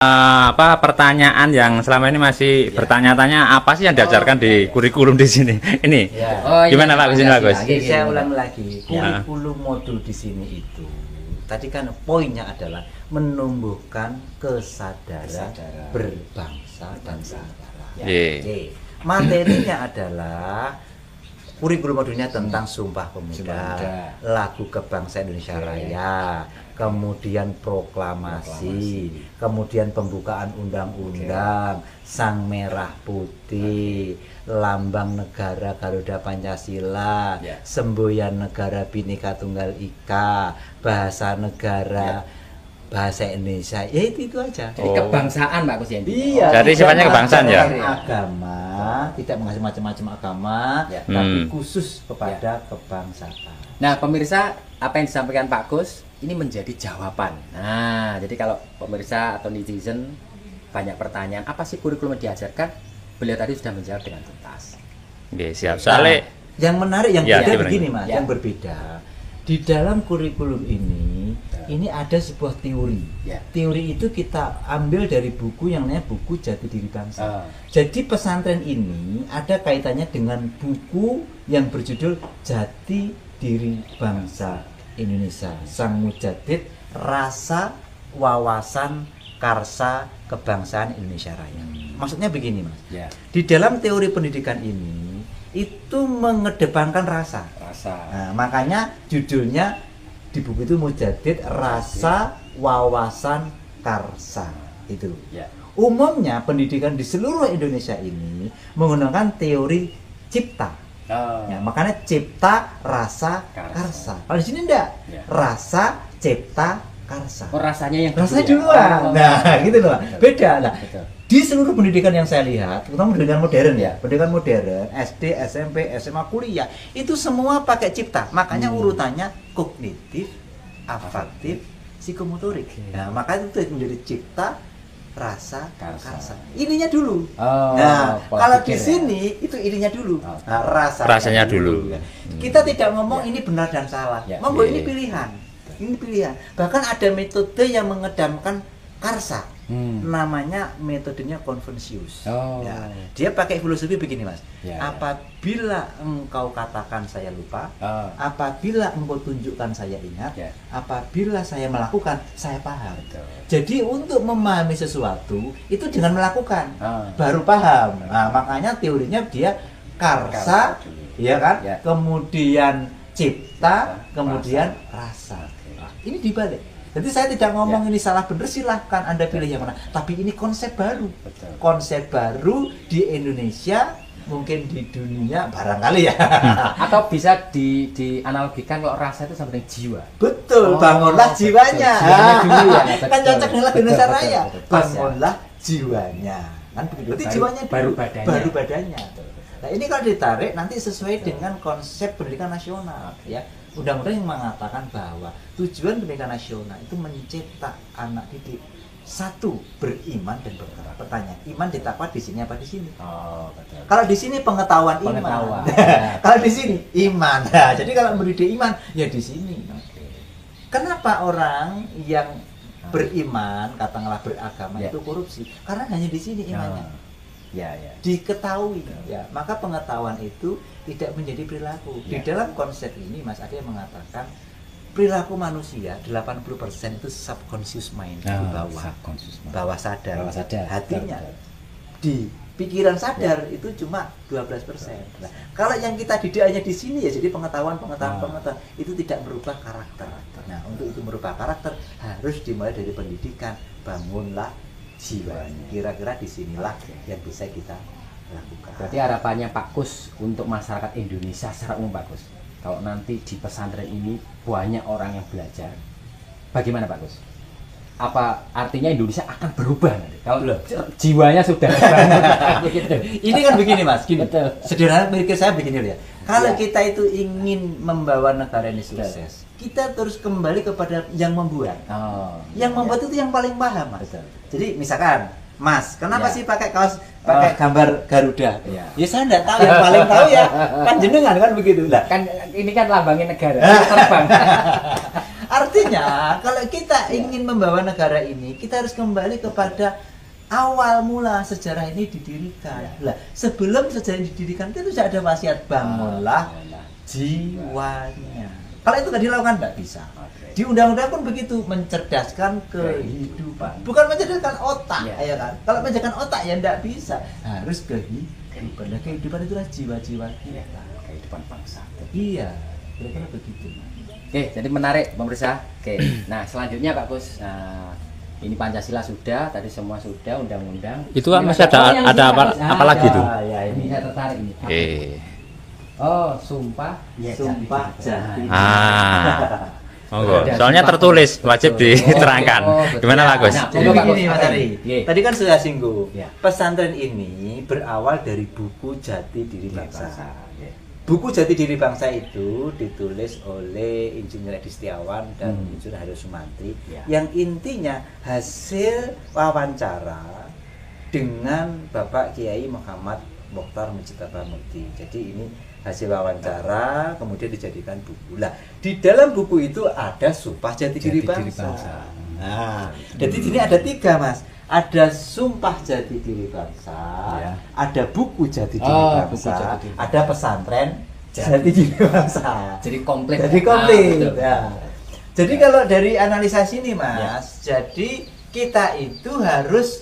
Apa pertanyaan yang selama ini masih bertanya-tanya apa sih yang diajarkan di kurikulum di sini? Ini gimana Pak? Kesini bagus. Saya ulang lagi, kurikulum modul di sini itu tadi kan poinnya adalah menumbuhkan kesadaran berbangsa dan negara. Materinya adalah kurikulum modulnya tentang Sumpah Pemuda, lagu kebangsaan Indonesia Raya, kemudian proklamasi, kemudian pembukaan undang-undang, Sang Merah Putih, lambang negara Garuda Pancasila, semboyan negara Bhinneka Tunggal Ika, bahasa negara bahasa Indonesia, ya itu aja. Jadi kebangsaan Pak Gus. Iya. Jadi sifatnya kebangsaan ya. Agama, tidak mengasih macam-macam agama, tapi khusus kepada kebangsaan. Nah, pemirsa, apa yang disampaikan Pak Gus ini menjadi jawaban. Nah, jadi kalau pemirsa atau netizen banyak pertanyaan, apa sih kurikulum yang diajarkan? Beliau tadi sudah menjawab dengan tuntas. Oke, siap. Soalnya yang menarik, yang beda begini Mas, yang berbeda. Di dalam kurikulum ini ada sebuah teori. Teori itu kita ambil dari buku yang namanya buku Jati Diri Bangsa. Jadi pesantren ini ada kaitannya dengan buku yang berjudul Jati Diri Bangsa Indonesia, Sang Mujadid, Rasa, Wawasan, Karsa, Kebangsaan Indonesia Raya. Maksudnya begini Mas, di dalam teori pendidikan ini itu mengedepankan rasa. Nah, makanya judulnya di buku itu Mujadid, Rasa, Wawasan, Karsa. Itu. Umumnya pendidikan di seluruh Indonesia ini menggunakan teori cipta. Ya, makanya cipta, rasa, karsa. Kalau di sini enggak. Rasa, cipta, karsa. Oh, rasanya yang duluan. Nah, gitu loh. Beda lah. Di seluruh pendidikan yang saya lihat, terutama pendidikan modern pendidikan modern, SD, SMP, SMA, kuliah, itu semua pakai cipta. Makanya urutannya kognitif, afektif, psikomotorik. Nah, maka itu menjadi cipta, rasa, karsa. Ininya dulu. Nah, kalau di sini itu ininya dulu. Nah, rasanya dulu. Kita tidak ngomong ini benar dan salah. Monggo ini pilihan. Ini pilihan. Bahkan ada metode yang mengedamkan karsa. Namanya metodenya Konfusius. Dia pakai filosofi begini Mas. Apabila engkau katakan saya lupa, apabila engkau tunjukkan saya ingat, apabila saya melakukan saya paham. Jadi untuk memahami sesuatu itu dengan melakukan baru paham. Nah, makanya teorinya dia karsa, ya kan? Kemudian cipta, kemudian rasa. Ini dibalik. Jadi saya tidak ngomong ini salah benar, silahkan Anda pilih yang mana. Tapi ini konsep baru. Konsep baru di Indonesia, mungkin di dunia barangkali ya. Atau bisa dianalogikan kalau rasa itu sama dengan jiwa. Betul, bangunlah jiwanya. Kan cocok dengan Indonesia Raya. Bangunlah jiwanya. Kan begitu. Berarti jiwanya baru badannya. Nah, ini kalau ditarik nanti sesuai dengan konsep pendidikan nasional ya. Undang-undang yang mengatakan bahwa tujuan pendidikan nasional itu mencetak anak didik satu beriman dan bertakwa. Pertanyaan, iman ditakwa di sini apa di sini? Kalau di sini pengetahuan iman. Kalau di sini iman. Nah, jadi kalau mendidik iman ya di sini. Kenapa orang yang beriman, katakanlah beragama itu korupsi? Karena hanya di sini imannya. Diketahui maka pengetahuan itu tidak menjadi perilaku. Di dalam konsep ini Mas ada yang mengatakan perilaku manusia 80% itu subconscious mind, di bawah sadar. Hatinya di pikiran sadar itu cuma 12%. Nah, kalau yang kita didik hanya di sini ya jadi pengetahuan itu tidak merubah karakter. Nah, untuk itu merubah karakter harus dimulai dari pendidikan. Bangunlah jiwanya. Kira-kira disinilah yang bisa kita lakukan. Berarti harapannya Pak Gus untuk masyarakat Indonesia secara umum Pak Gus, kalau nanti di pesantren ini banyak orang yang belajar, bagaimana Pak Gus? Apa artinya Indonesia akan berubah nanti? Kalau jiwanya sudah begitu. Ini kan begini Mas, gini. Sederhana pikir saya begini ya. Kalau kita itu ingin membawa negara ini sukses, kita terus kembali kepada yang membuat. Yang membuat itu yang paling paham Mas. Jadi misalkan Mas, kenapa sih pakai kaos pakai gambar Garuda? Ya saya enggak tahu, yang paling tahu ya kan jenengan kan begitu. Kan ini kan lambangnya negara. Terbang. Artinya kalau kita ingin membawa negara ini, kita harus kembali kepada awal mula sejarah ini didirikan. Lah, sebelum sejarah ini didirikan itu sudah ada wasiat bangunlah jiwanya. Kalau itu nggak dilakukan nggak bisa. Di undang-undang pun begitu, mencerdaskan kehidupan, bukan mencerdaskan otak, ya kan? Kalau mencerdaskan otak ya nggak bisa, harus kehidupan. Nah, kehidupan itulah jiwa-jiwa kita, kehidupan bangsa. Iya, kira-kira begitu. Oke, jadi menarik pemirsa. Oke, nah selanjutnya Pak Gus, ini Pancasila sudah, tadi semua sudah, undang-undang. Itu kan masih ada apa lagi tuh? Ya, ini saya tertarik ini. Oh, sumpah jati. Monggo. Soalnya tertulis, wajib diterangkan. Gimana Pak Gus? Jadi begini Mas Ari. Tadi kan sudah singgung. Pesantren ini berawal dari buku Jati Diri Bangsa. Buku Jati Diri Bangsa itu ditulis oleh Insinyur Edi Setiawan dan Insinyur Haryo Sumantri, yang intinya hasil wawancara dengan Bapak Kiai Muhammad Mokhtar Mujtaba Mukti. Jadi ini hasil wawancara kemudian dijadikan buku. Lah, di dalam buku itu ada Sumpah Jati Diri Bangsa. Nah, jadi ini ada 3 Mas. Ada Sumpah Jati Diri Bangsa, ada buku Jati Diri Bangsa, ada pesantren Jati Diri Bangsa. Jadi komplit. Jadi komplit. Jadi kalau dari analisa sini Mas, jadi kita itu harus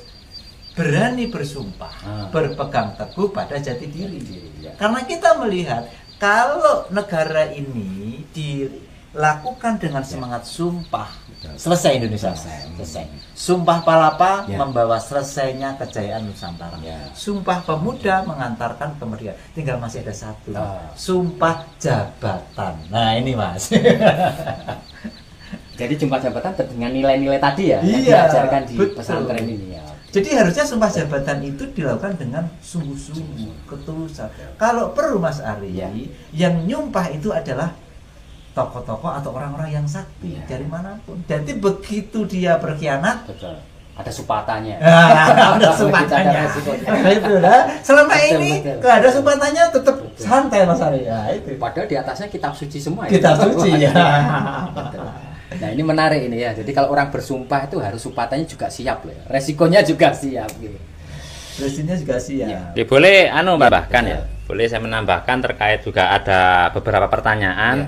berani bersumpah, berpegang teguh pada jati diri. Karena kita melihat kalau negara ini dilakukan dengan semangat sumpah, selesai Indonesia. Selesai. Sumpah Palapa membawa selesainya kejayaan Nusantara. Sumpah Pemuda mengantarkan kemerdekaan. Tinggal masih ada satu. Sumpah Jabatan. Nah, ini Mas. Jadi sumpah jabatan dengan nilai-nilai tadi ya, yang diajarkan di pesantren ini ya. Jadi harusnya sumpah jabatan itu dilakukan dengan sungguh-sungguh, ketulusan. Kalau perlu Mas Ari, yang nyumpah itu adalah tokoh-tokoh atau orang-orang yang sakti dari manapun. Jadi begitu dia berkhianat, ada sumpatannya. Ada sumpatannya. Itu lah. Selama ini nggak ada sumpatannya, tetap santai Mas Ari. Ya, itu. Padahal di atasnya kitab suci semua. Kitab suci ya. Nah, ini menarik ini ya. Jadi kalau orang bersumpah itu harus sumpatannya juga siap loh. Resikonya juga siap gitu. Resikonya juga siap. Ya, boleh menambahkan ya. Boleh saya menambahkan terkait juga ada beberapa pertanyaan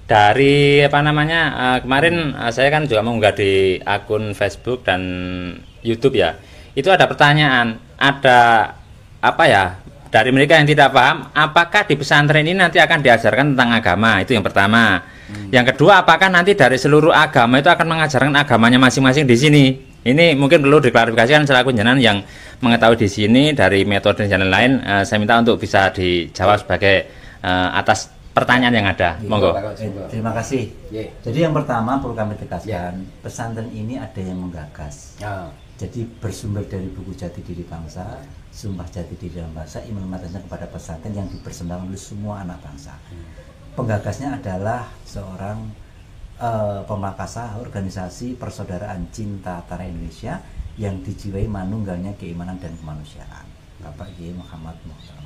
dari kemarin saya kan juga mengunggah di akun Facebook dan YouTube ya. Itu ada pertanyaan, ada dari mereka yang tidak paham, apakah di pesantren ini nanti akan diajarkan tentang agama? Itu yang pertama. Yang kedua, apakah nanti dari seluruh agama itu akan mengajarkan agamanya masing-masing di sini? Ini mungkin perlu diklarifikasikan selaku jenengan yang mengetahui di sini dari metode dan lain-lain. Saya minta untuk bisa dijawab sebagai atas pertanyaan yang ada. Monggo. Terima kasih. Jadi yang pertama perlu kami tegaskan, pesantren ini ada yang menggagas. Jadi bersumber dari buku Jati Diri Bangsa, Sumpah Jati Diri Bangsa, implementasinya kepada pesantren yang dipersembahkan oleh semua anak bangsa. Penggagasnya adalah seorang pemakasa organisasi persaudaraan cinta Tara Indonesia yang dijiwai manunggalnya keimanan dan kemanusiaan, Bapak Kiai Muhammad Mokhtar.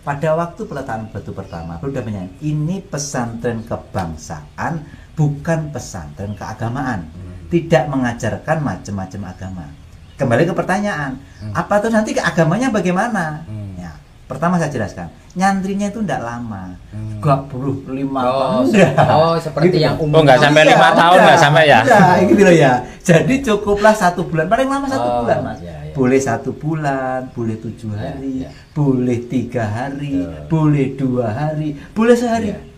Pada waktu peletakan batu pertama, sudah menyatakan ini pesantren kebangsaan, bukan pesantren keagamaan. Tidak mengajarkan macam-macam agama. Kembali ke pertanyaan, apa tuh nanti agamanya bagaimana? Ya, pertama saya jelaskan, nyantrinya itu tidak lama, 25 tahun. Seperti gitu yang umum. Nggak sampai 5 tahun, nggak sampai ya? Gitu loh ya. Jadi cukuplah 1 bulan, paling lama 1 bulan Mas. Boleh 1 bulan, boleh 7 hari, boleh 3 hari, boleh 2 hari, boleh sehari.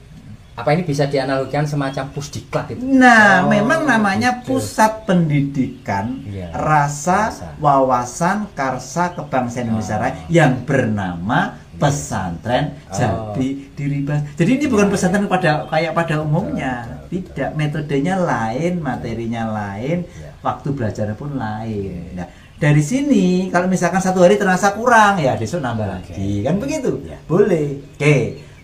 Apa ini bisa dianalogikan semacam pusdiklat itu? Nah, memang namanya pusat pendidikan rasa, wawasan, karsa kebangsaan Indonesia Raya yang bernama pesantren Jati Diri Bangsa. Jadi ini bukan pesantren pada umumnya, tidak, metodenya lain, materinya lain, waktu belajarnya pun lain. Nah, dari sini kalau misalkan 1 hari terasa kurang, ya besok nambah lagi, kan begitu? Boleh.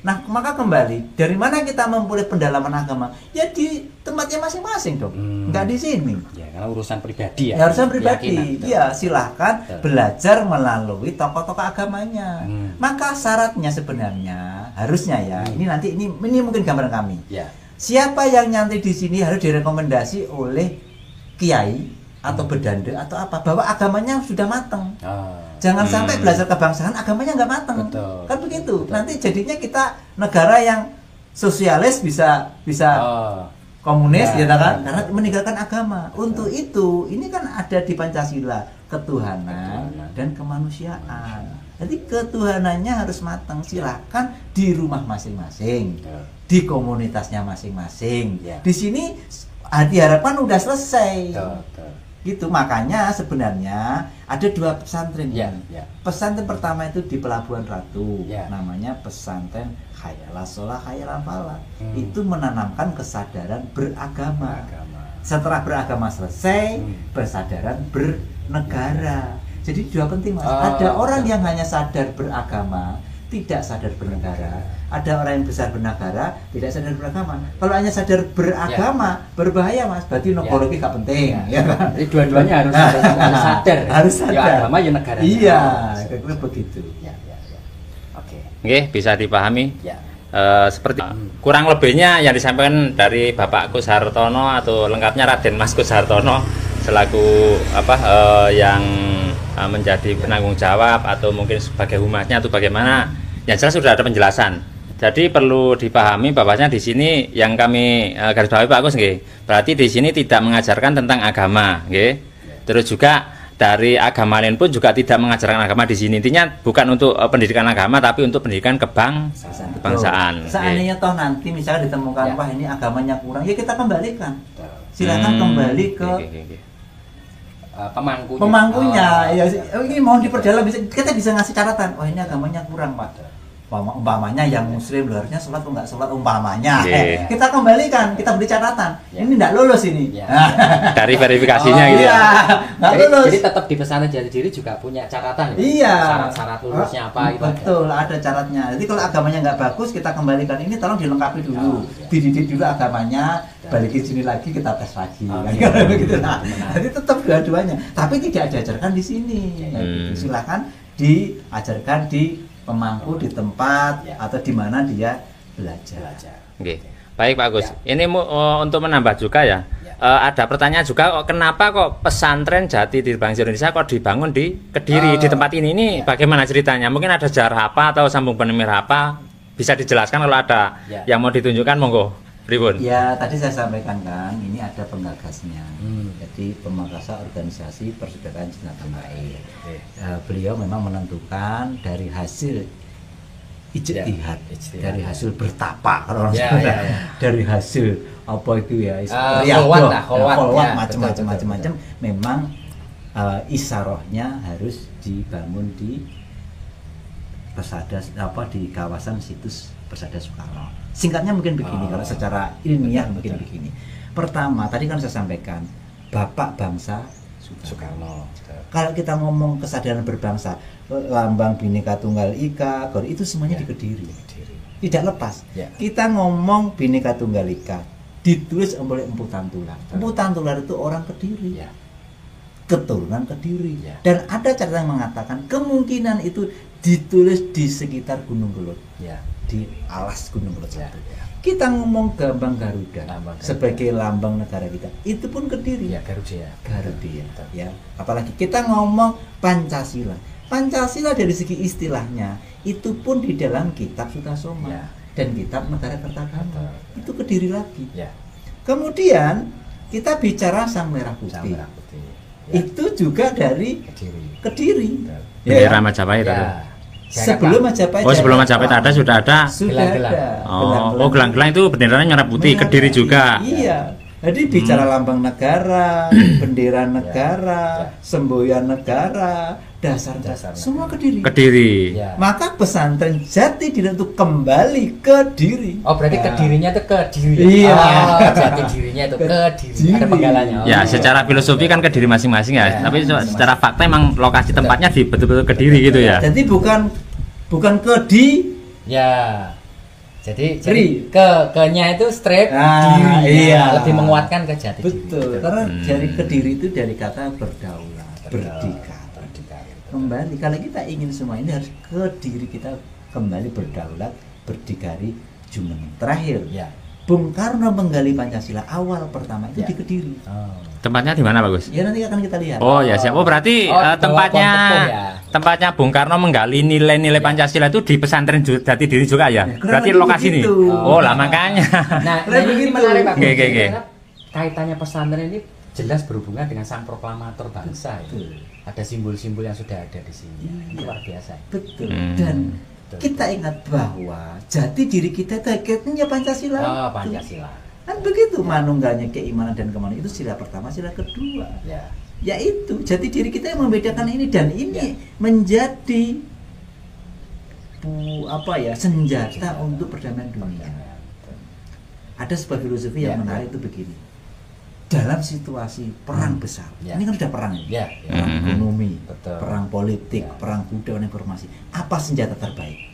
Nah, maka kembali, dari mana kita memulai pendalaman agama? Ya di tempatnya masing-masing dong, nggak di sini. Ya, karena urusan pribadi ya. Urusan pribadi. Ya, silahkan belajar melalui tokoh-tokoh agamanya. Maka syaratnya sebenarnya harusnya ya, ini mungkin gambaran kami. Siapa yang nyantri di sini harus direkomendasi oleh kiai atau bedande atau apa, bahwa agamanya sudah matang. Jangan sampai belajar kebangsaan agamanya nggak matang. Kan begitu. Nanti jadinya kita negara yang sosialis bisa komunis ya kan, karena meninggalkan agama. Untuk itu ini kan ada di Pancasila ketuhanan dan kemanusiaan. Jadi ketuhanannya harus matang. Silahkan di rumah masing-masing, di komunitasnya masing-masing. Di sini diharapkan udah selesai. Gitu, makanya sebenarnya ada 2 pesantren. Pesantren pertama itu di Pelabuhan Ratu, namanya pesantren Khayalah Sholah Khayalah Falah. Itu menanamkan kesadaran beragama. Setelah beragama selesai, kesadaran bernegara. Jadi 2 penting, Mas. Ada orang yang hanya sadar beragama, tidak sadar bernegara. Ada orang yang besar bernegara, tidak sadar beragama. Kalau hanya sadar beragama, berbahaya, Mas. Berarti negara ini gak penting. Ya kan? Jadi dua-duanya harus sadar. Harus sadar. Ya agama ya negara. Iya, kira-kira begitu. Oke, bisa dipahami. Seperti kurang lebihnya yang disampaikan dari Bapak Kus Hartono atau lengkapnya Raden Mas Kus Hartono selaku yang menjadi penanggung jawab atau mungkin sebagai humasnya atau bagaimana, yang jelas sudah ada penjelasan. Jadi perlu dipahami bahwasanya di sini yang kami garis bawahi Pak Kus nggih, berarti di sini tidak mengajarkan tentang agama nggih. Terus juga dari agama lain pun juga tidak mengajarkan agama di sini. Intinya bukan untuk pendidikan agama tapi untuk pendidikan kebangsaan. Seandainya toh nanti misalnya ditemukan wah ini agamanya kurang, ya kita kembalikan. Silakan kembali ke pemangkunya. Ya ini mau diperdalam, kita bisa ngasih catatan. Wah ini agamanya kurang, Pak. Umpamanya yang muslim harusnya sholat atau nggak sholat umpamanya. Kita kembalikan, kita beri catatan. Ini nggak lulus ini. Dari verifikasinya gitu. Iya, nggak lulus. Jadi tetap di pesantren Jatidiri juga punya catatan. Iya. Syarat-syarat lulusnya apa gitu. Betul, ada syaratnya. Jadi kalau agamanya nggak bagus, kita kembalikan ini, tolong dilengkapi dulu. Dididik dulu agamanya, balikin sini lagi, kita tes lagi. Gitu. Nah, jadi tetap dua-duanya. Tapi tidak diajarkan di sini. Silakan diajarkan di pemangku di tempat atau di mana dia belajar. Oke. Baik Pak Agus. Ini untuk menambah juga ya. Ada pertanyaan juga, kenapa kok pesantren Jati di Bangsa Indonesia kok dibangun di Kediri di tempat ini? Ini bagaimana ceritanya? Mungkin ada sejarah apa atau sambung penemir apa? Bisa dijelaskan kalau ada yang mau ditunjukkan, monggo. Pripun? Ya, tadi saya sampaikan kan, ini ada penggagasnya. Jadi pemangkasa organisasi Persaudaraan Cinta Tanah Air. Beliau memang menentukan dari hasil ijtihad, dari hasil bertapa, dari hasil apa itu ya, kholwat macam-macam. Memang isarohnya harus dibangun di persada di kawasan situs Persada Soekarno. Singkatnya mungkin begini, kalau secara ilmiah mungkin begini. Pertama, tadi kan saya sampaikan Bapak Bangsa Soekarno. Kalau kita ngomong kesadaran berbangsa, lambang Bhinneka Tunggal Ika, itu semuanya di Kediri. Tidak lepas. Kita ngomong Bhinneka Tunggal Ika ditulis oleh Empu Tantular. Empu Tantular itu orang Kediri. Keturunan Kediri. Dan ada catatan yang mengatakan kemungkinan itu ditulis di sekitar Gunung Kelut. Di alas Gunung Kelut. Kita ngomong Gambang Garuda sebagai lambang negara kita, itu pun Kediri. Garuda. Ya. Apalagi kita ngomong Pancasila. Pancasila dari segi istilahnya itu pun di dalam kitab Sutasoma dan kitab Negara Kertagama. Itu Kediri lagi. Kemudian kita bicara Sang Merah Putih. Itu juga dari Kediri. Bendera Majapahit. Sebelum Majapahit. Sebelum Majapahit ada sudah ada. Sudah ada. Gelang-gelang itu benderanya merah putih, Kediri juga. Iya. Jadi bicara lambang negara, bendera negara, semboyan negara, dasar semua Kediri. Maka pesantren Jatidiri untuk kembali ke Diri. Oh, berarti Kedirinya itu Kediri. Iya. Jatidirinya itu Kediri. Ada penggalanya. Ya, secara filosofi kan Kediri masing-masing ya. Tapi secara fakta emang lokasi tempatnya di betul-betul Kediri gitu ya. Jadi bukan Kedi. Jadi ke-nya itu straight Diri. Lebih menguatkan ke Jatidiri. Betul. Karena dari Kediri itu dari kata berdaulat, berdikari. Kembali, kalau kita ingin semua ini harus ke diri kita kembali berdaulat, berdikari, jumeneng. Terakhir, Bung Karno menggali Pancasila awal pertama itu di Kediri. Tempatnya di mana Pak Gus? Ya nanti akan kita lihat. Oh ya siap. Oh berarti tempatnya Bung Karno menggali nilai-nilai Pancasila itu di pesantren Jatidiri juga ya? Berarti lokasi ini. Oh lah makanya. Nah ini menarik Pak Gus. Oke. Kaitannya pesantren ini jelas berhubungan dengan sang proklamator bangsa. Ada simbol-simbol yang sudah ada di sini. Luar biasa. Betul. Dan kita ingat bahwa jati diri kita itu hakikatnya Pancasila. Oh, Pancasila. Kan begitu manunggalnya keimanan dan kemanusiaan itu sila pertama, sila kedua. Ya. Yaitu jati diri kita yang membedakan ini dan ini menjadi senjata untuk perdamaian dunia. Ada sebuah filosofi yang menarik itu begini. Dalam situasi perang besar, ini kan sudah perang ini, perang ekonomi, perang politik, perang budaya dan informasi. Apa senjata terbaik?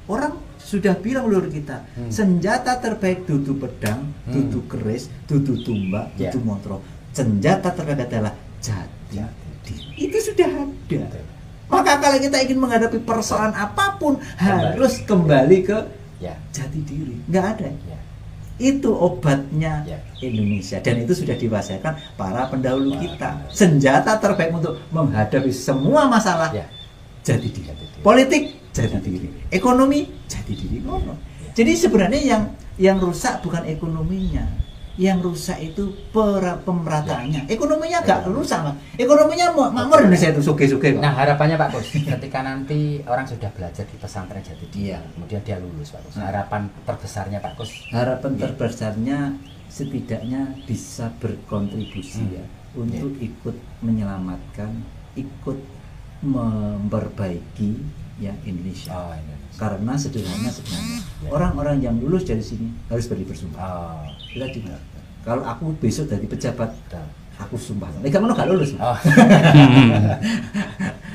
Orang sudah bilang leluhur kita, senjata terbaik dudu pedang, dudu keris, dudu tumbak, dudu montro. Senjata terbaik adalah jati diri. Itu sudah ada. Maka kalau kita ingin menghadapi persoalan apapun harus kembali ke jati diri. Nggak ada. Itu obatnya Indonesia dan itu sudah diwasakan para pendahulu kita. Senjata terbaik untuk menghadapi semua masalah jati diri. Politik jati diri, ekonomi jati diri. Jadi sebenarnya yang rusak bukan ekonominya, yang rusak itu pemerataannya. Ekonominya agak rusak, Mas. Ekonominya makmur Indonesia itu suge-suge. Nah, harapannya Pak Gus, ketika nanti orang sudah belajar di pesantren Jatidiri, kemudian dia lulus, Pak Gus. Harapan terbesarnya Pak Gus? Harapan terbesarnya setidaknya bisa berkontribusi untuk ikut menyelamatkan, ikut memperbaiki Indonesia. Karena sederhana sebenarnya orang-orang yang lulus dari sini harus bersumpah. Kita juga. Kalau aku besok jadi pejabat, aku sumpah. Kamu gak lulus.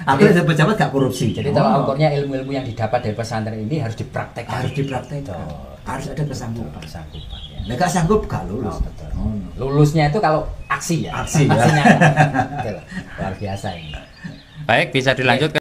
Aku jadi pejabat gak korupsi. Jadi kalau ukurnya ilmu-ilmu yang didapat dari pesantren ini harus dipraktekkan. Harus dipraktekkan. Harus ada kesanggupan. Gak sanggup gak lulus. Lulusnya itu kalau aksi ya. Aksinya. Luar biasa ini. Baik, bisa dilanjutkan.